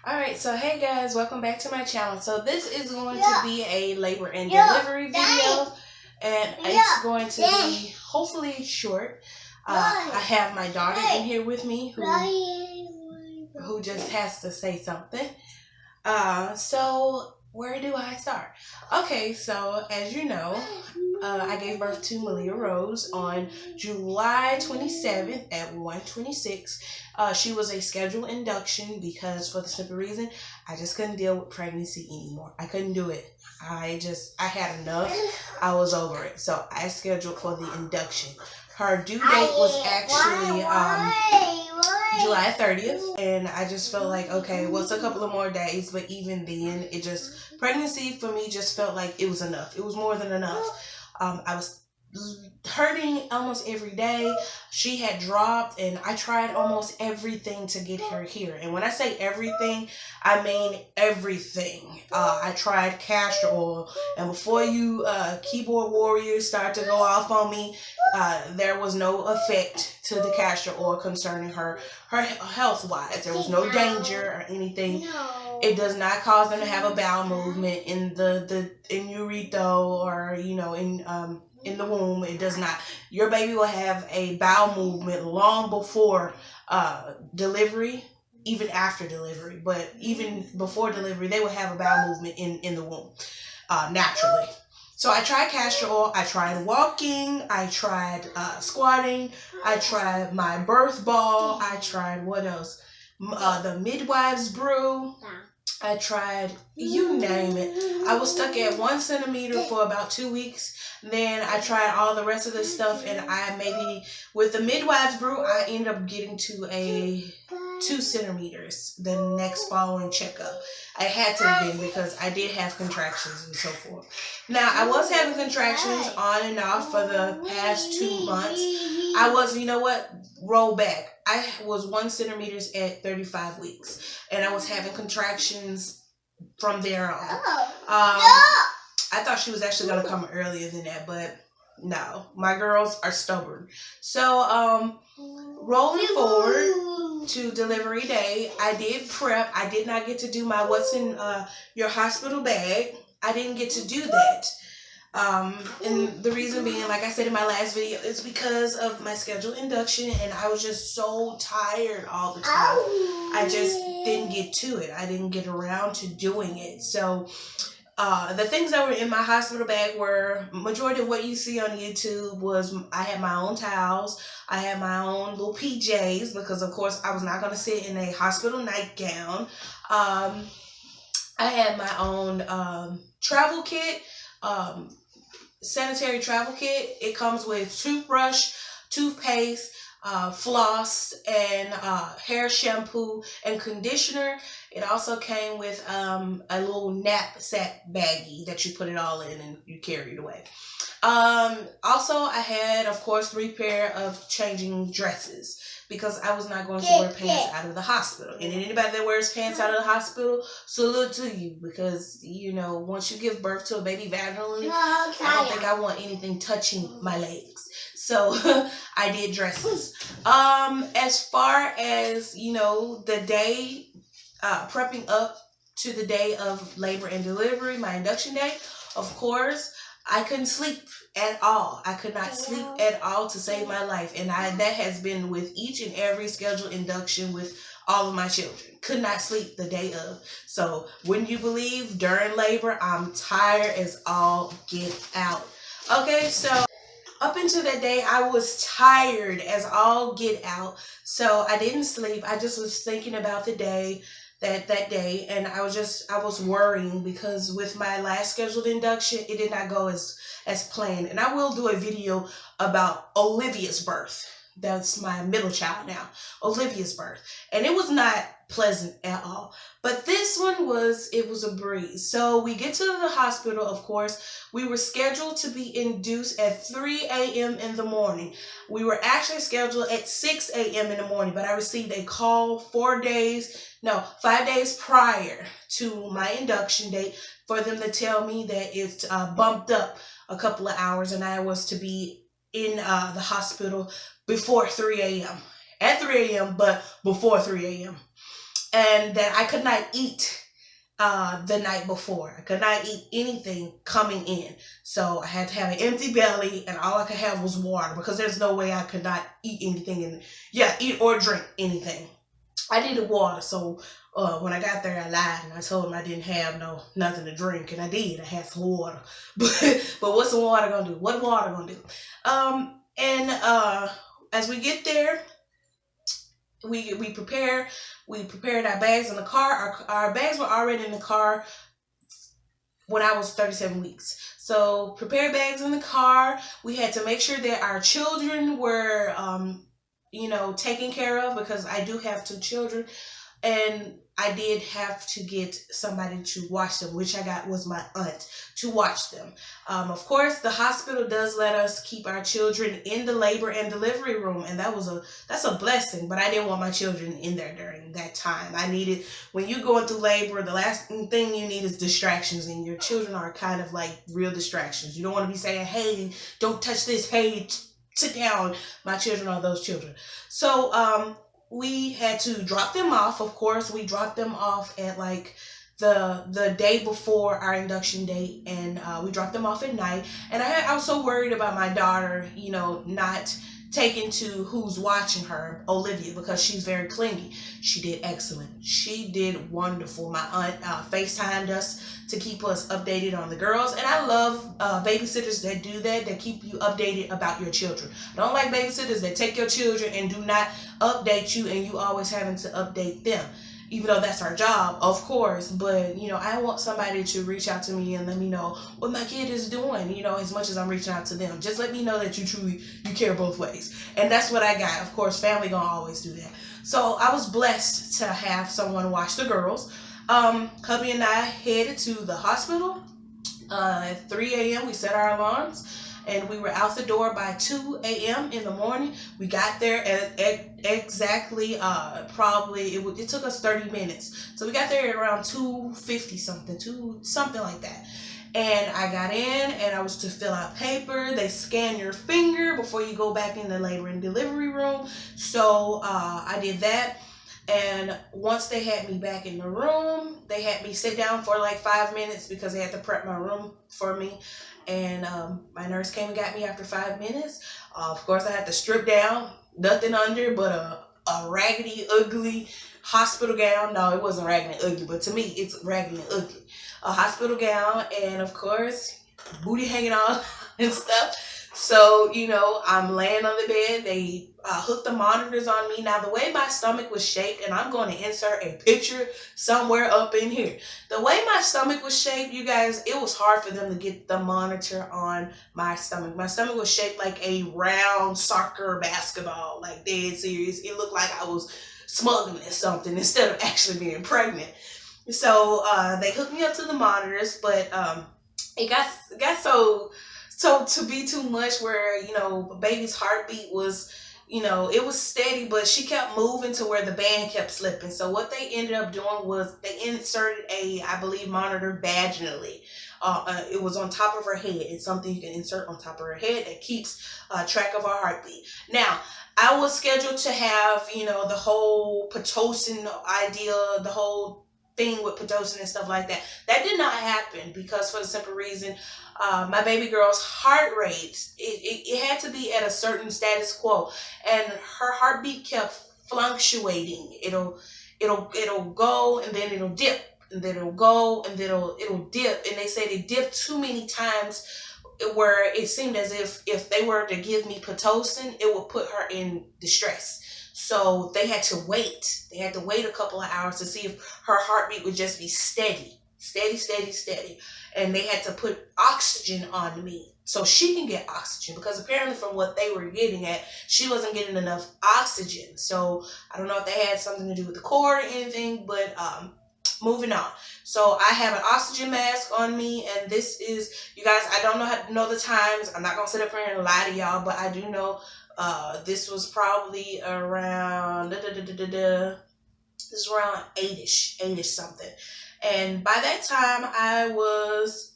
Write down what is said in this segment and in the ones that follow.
Alright, so hey guys, welcome back to my channel. So this is going to be a labor and delivery video, and it's going to be hopefully short. I have my daughter in here with me who just has to say something. So where do I start? Okay, so as you know, I gave birth to Malia Rose on July 27th at 1:26. She was a scheduled induction because, for the simple reason, I just couldn't deal with pregnancy anymore. I couldn't do it. I had enough. I was over it. So I scheduled for the induction. Her due date was actually July 30th, and I just felt like, okay, well, it's a couple of more days, but even then, pregnancy for me just felt like it was enough. It was more than enough. I was hurting almost every day. She had dropped, and I tried almost everything to get her here. And when I say everything, I mean everything. I tried castor oil, and before you keyboard warriors start to go off on me, there was no effect to the castor oil concerning her health wise. There was no danger or anything. It does not cause them to have a bowel movement in in urethra, or in the womb. It does not. Your baby will have a bowel movement long before delivery, even after delivery. But even before delivery, they will have a bowel movement in the womb naturally. So I tried castor oil, I tried walking, I tried squatting, I tried my birth ball, I tried what else? The midwives brew. I tried, you name it. I was stuck at 1 centimeter for about 2 weeks. Then I tried all the rest of the stuff, and with the midwives brew, I ended up getting to a 2 centimeters the next following checkup. I had to have been, because I did have contractions and so forth. Now, I was having contractions on and off for the past 2 months. I was, roll back. I was 1 centimeter at 35 weeks, and I was having contractions from there on. I thought she was actually going to come earlier than that, but no, my girls are stubborn. So, rolling forward to delivery day, I did prep. I did not get to do my what's in your hospital bag. I didn't get to do that. And the reason being, like I said in my last video, is because of my scheduled induction, and I was just so tired all the time. I just didn't get to it. I didn't get around to doing it. So, the things that were in my hospital bag were, majority of what you see on YouTube was, I had my own towels, I had my own little PJs, because of course I was not going to sit in a hospital nightgown. I had my own travel kit, sanitary travel kit. It comes with toothbrush, toothpaste, floss, and hair shampoo and conditioner. It also came with a little knapsack baggie that you put it all in and you carry it away. Also, I had, of course, 3 pair of changing dresses, because I was not going to wear pants out of the hospital. And anybody that wears pants out of the hospital, salute to you, because, once you give birth to a baby vaginally, I don't think I want anything touching my legs. So I did dresses. As far as, the day, prepping up to the day of labor and delivery, my induction day, of course, I couldn't sleep at all. I could not sleep at all to save my life. And that has been with each and every scheduled induction with all of my children. Could not sleep the day of. So wouldn't you believe, during labor, I'm tired as all get out. Okay, so up until that day, I was tired as all get out. So I didn't sleep. I just was thinking about the day, that day, and I was worrying, because with my last scheduled induction, it did not go as planned. And I will do a video about Olivia's birth. That's my middle child now, Olivia's birth, and it was not pleasant at all. But this one was a breeze. So we get to the hospital. Of course, we were scheduled to be induced at 3 a.m. in the morning. We were actually scheduled at 6 a.m. in the morning, but I received a call 5 days prior to my induction date, for them to tell me that it's bumped up a couple of hours, and I was to be in the hospital before 3 a.m. At 3 a.m., but before 3 a.m. and that I could not eat the night before. I could not eat anything coming in. So I had to have an empty belly, and all I could have was water, because there's no way I could not eat anything and eat or drink anything. I needed water. So when I got there, I lied and I told them I didn't have nothing to drink, and I did. I had some water. But what's the water gonna do? What water gonna do? And as we get there, we prepared our bags in the car. Our bags were already in the car when I was 37 weeks. So prepared bags in the car. We had to make sure that our children were taken care of, because I do have 2 children, and I did have to get somebody to watch them, which I got was my aunt to watch them. Of course, the hospital does let us keep our children in the labor and delivery room, and that's a blessing. But I didn't want my children in there during that time. When you're going through labor, the last thing you need is distractions, and your children are kind of like real distractions. You don't want to be saying, "Hey, don't touch this. Hey, sit down." My children are those children. So we had to drop them off. Of course, we dropped them off at like the day before our induction date, and we dropped them off at night. And I was so worried about my daughter, not taken to who's watching her, Olivia, because she's very clingy. She did excellent. She did wonderful. My aunt FaceTimed us to keep us updated on the girls. And I love babysitters that do that keep you updated about your children. I don't like babysitters that take your children and do not update you, and you always having to update them. Even though that's our job, of course, but I want somebody to reach out to me and let me know what my kid is doing, as much as I'm reaching out to them. Just let me know that you care both ways. And that's what I got. Of course, family gonna always do that. So I was blessed to have someone watch the girls. Hubby and I headed to the hospital at 3 a.m. We set our alarms, and we were out the door by 2 a.m. in the morning. We got there at exactly, it took us 30 minutes. So we got there at around 2:50 something like that. And I got in, and I was to fill out paper. They scan your finger before you go back in the labor and delivery room. So I did that. And once they had me back in the room, they had me sit down for like 5 minutes, because they had to prep my room for me. And my nurse came and got me after 5 minutes. Of course, I had to strip down, nothing under but a raggedy, ugly hospital gown. No, it wasn't raggedy and ugly, but to me, it's raggedy and ugly. A hospital gown, and of course, booty hanging on and stuff. So, I'm laying on the bed. They hooked the monitors on me. Now, the way my stomach was shaped, and I'm going to insert a picture somewhere up in here. The way my stomach was shaped, you guys, it was hard for them to get the monitor on my stomach. My stomach was shaped like a round soccer basketball, like dead serious. It looked like I was smuggling something instead of actually being pregnant. So they hooked me up to the monitors, but it got so to be too much where, baby's heartbeat was, it was steady, but she kept moving to where the band kept slipping. So what they ended up doing was they inserted I believe, monitor vaginally. It was on top of her head. It's something you can insert on top of her head that keeps track of her heartbeat. Now, I was scheduled to have, the whole Pitocin idea, the whole thing with Pitocin and stuff like that. That did not happen, because for the simple reason, my baby girl's heart rate, it had to be at a certain status quo, and her heartbeat kept fluctuating. It'll go, and then it'll dip, and then it'll go, and then it'll dip. And they said it dipped too many times, where it seemed as if they were to give me Pitocin, it would put her in distress. So they had to wait. They had to wait a couple of hours to see if her heartbeat would just be steady. And they had to put oxygen on me so she can get oxygen, because apparently from what they were getting at, she wasn't getting enough oxygen. So I don't know if they had something to do with the cord or anything, but moving on. So I have an oxygen mask on me, and this is, you guys, I don't know the times. I'm not going to sit up here and lie to y'all, but I do know this was probably around, this is around 8ish something. And by that time, I was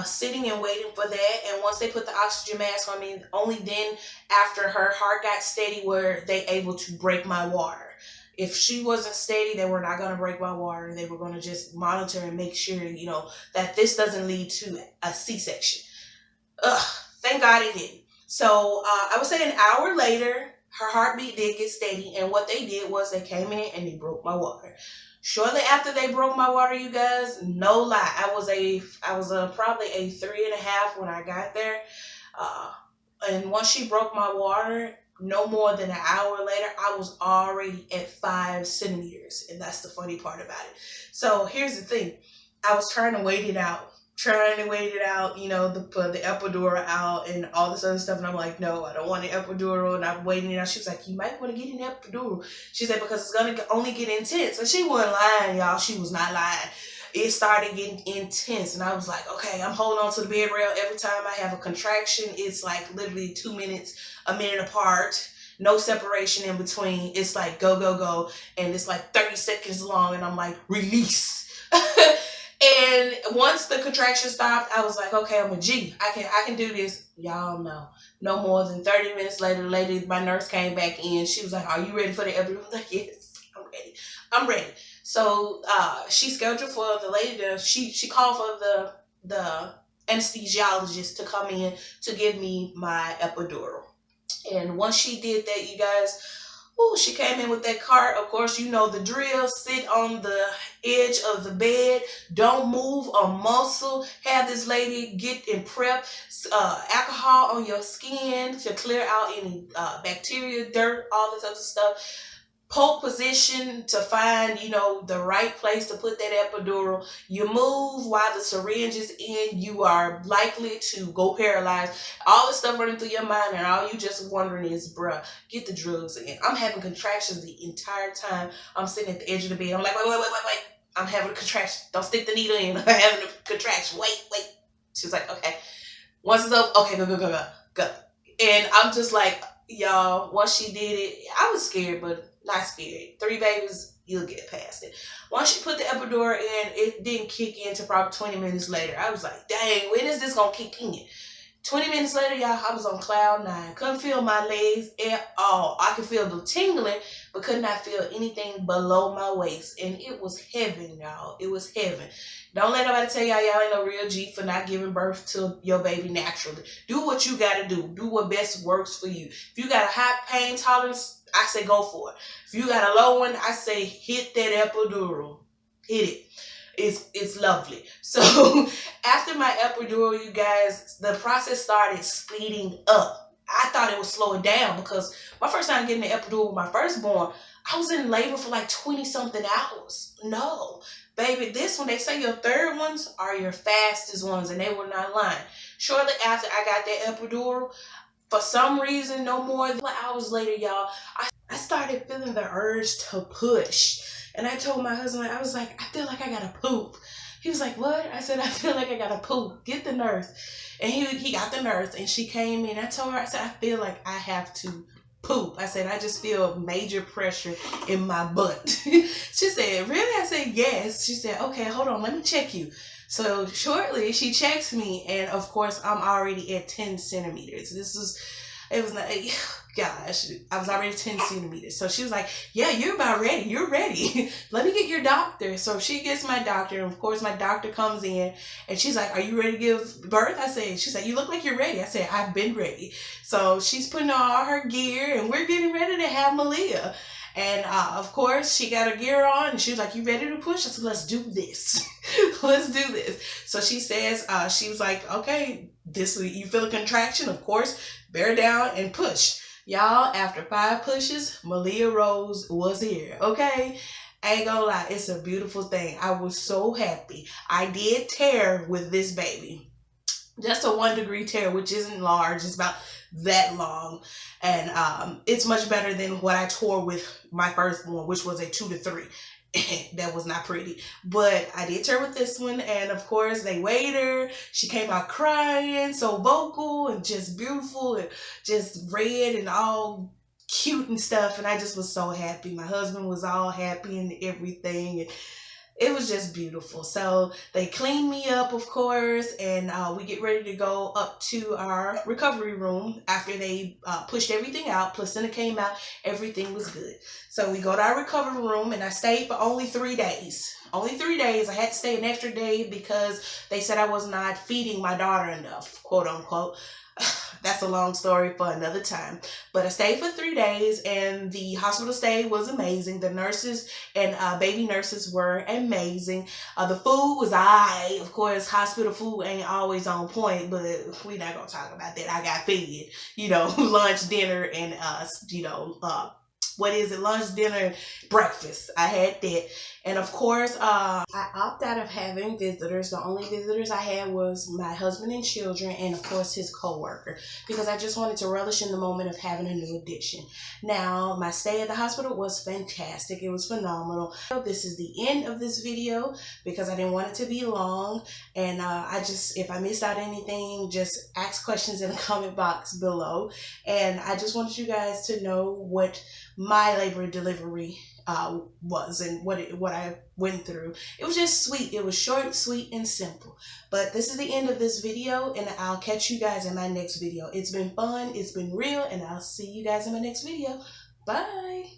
sitting and waiting for that. And once they put the oxygen mask on me, only then, after her heart got steady, were they able to break my water. If she wasn't steady, they were not going to break my water. They were going to just monitor and make sure, that this doesn't lead to a C-section. Ugh, thank God it didn't. So I would say an hour later, her heartbeat did get steady. And what they did was they came in and they broke my water. Shortly after they broke my water, you guys, no lie, I was probably a 3.5 when I got there. And once she broke my water, no more than an hour later, I was already at 5 centimeters. And that's the funny part about it. So here's the thing. I was trying to wait it out, put the epidural out and all this other stuff. And I'm like, no, I don't want an epidural. And I'm waiting it out. She was like, you might want to get an epidural. She said, because it's going to only get intense. And she wasn't lying, y'all. She was not lying. It started getting intense. And I was like, okay, I'm holding on to the bed rail. Every time I have a contraction, it's like literally 2 minutes, a minute apart. No separation in between. It's like go, go, go. And it's like 30 seconds long. And I'm like, release. And once the contraction stopped, I was like, okay, I'm a G. I can do this. Y'all know. No more than 30 minutes later, my nurse came back in. She was like, are you ready for the epidural? I was like, yes, I'm ready. So she scheduled for the lady she called for the anesthesiologist to come in to give me my epidural. And once she did that, you guys, she came in with that cart. Of course, you know the drill. Sit on the edge of the bed. Don't move a muscle. Have this lady get and prep alcohol on your skin to clear out any bacteria, dirt, all this other stuff. Pole position to find, the right place to put that epidural. You move while the syringe is in, you are likely to go paralyzed. All this stuff running through your mind, and all you just wondering is, bruh, get the drugs in. I'm having contractions the entire time. I'm sitting at the edge of the bed. I'm like, wait. I'm having a contraction. Don't stick the needle in. I'm having a contraction. Wait. She was like, okay. Once it's over, okay, go. And I'm just like, y'all, once she did it, I was scared, but not scared. 3 babies, you'll get past it. Once she put the epidural in, it didn't kick in until probably 20 minutes later. I was like, dang, when is this going to kick in? 20 minutes later, y'all, I was on cloud 9. Couldn't feel my legs at all. I could feel the tingling, but could not feel anything below my waist. And it was heaven, y'all. It was heaven. Don't let nobody tell y'all ain't no real G for not giving birth to your baby naturally. Do what you got to do. Do what best works for you. If you got a high pain tolerance, I say go for it. If you got a low one, I say hit that epidural. Hit it. It's lovely. So after my epidural, you guys, the process started speeding up. I thought it would slow it down because my first time getting the epidural with my firstborn, I was in labor for like 20-something hours. No, baby, this one, they say your third ones are your fastest ones, and they were not lying. Shortly after I got that epidural, for some reason, no more than hours later, y'all, I started feeling the urge to push. And I told my husband, I was like, I feel like I gotta poop. He was like, what? I said, I feel like I gotta poop. Get the nurse. And he got the nurse, and she came in. I told her, I said, I feel like I have to poop. I said, I just feel major pressure in my butt. She said, really? I said, yes. She said, okay, hold on, let me check you. So shortly, she checks me, and of course, I'm already at 10 centimeters. It was not, gosh, I was already 10 centimeters. So she was like, yeah, you're about ready. You're ready. Let me get your doctor. So she gets my doctor. And of course, my doctor comes in and she's like, are you ready to give birth? She said, you look like you're ready. I said, I've been ready. So she's putting on all her gear and we're getting ready to have Malia. And of course, she got her gear on and she was like, you ready to push? I said, let's do this. Let's do this. So she says, she was like, okay, you feel a contraction? Of course, bear down and push. Y'all, after 5 pushes, Malia Rose was here, okay? I ain't gonna lie, it's a beautiful thing. I was so happy. I did tear with this baby. Just a 1-degree tear, which isn't large. It's about that long. And it's much better than what I tore with my firstborn, which was a 2 to 3. That was not pretty, but I did tear with this one, and of course they weighed her. She came out crying, so vocal and just beautiful and just red and all cute and stuff, and I just was so happy. My husband was all happy and everything, and it was just beautiful. So they cleaned me up, of course, and we get ready to go up to our recovery room after they pushed everything out. Placenta came out, everything was good. So we go to our recovery room, and I stayed for only 3 days. Only 3 days. I had to stay an extra day because they said I was not feeding my daughter enough, quote unquote. That's a long story for another time. But I stayed for 3 days, and the hospital stay was amazing. The nurses and baby nurses were amazing. The food was alright. Of course, hospital food ain't always on point, but we're not gonna talk about that. I got fed, lunch, dinner, and what is it? Lunch, dinner, breakfast. I had that. And of course, I opted out of having visitors. The only visitors I had was my husband and children, and of course his co-worker, because I just wanted to relish in the moment of having a new addition. Now, my stay at the hospital was fantastic. It was phenomenal. This is the end of this video because I didn't want it to be long. And if I missed out anything, just ask questions in the comment box below. And I just wanted you guys to know what my labor and delivery was and what I went through. It was just sweet. It was short, sweet, and simple. But this is the end of this video, and I'll catch you guys in my next video. It's been fun. It's been real, and I'll see you guys in my next video. Bye.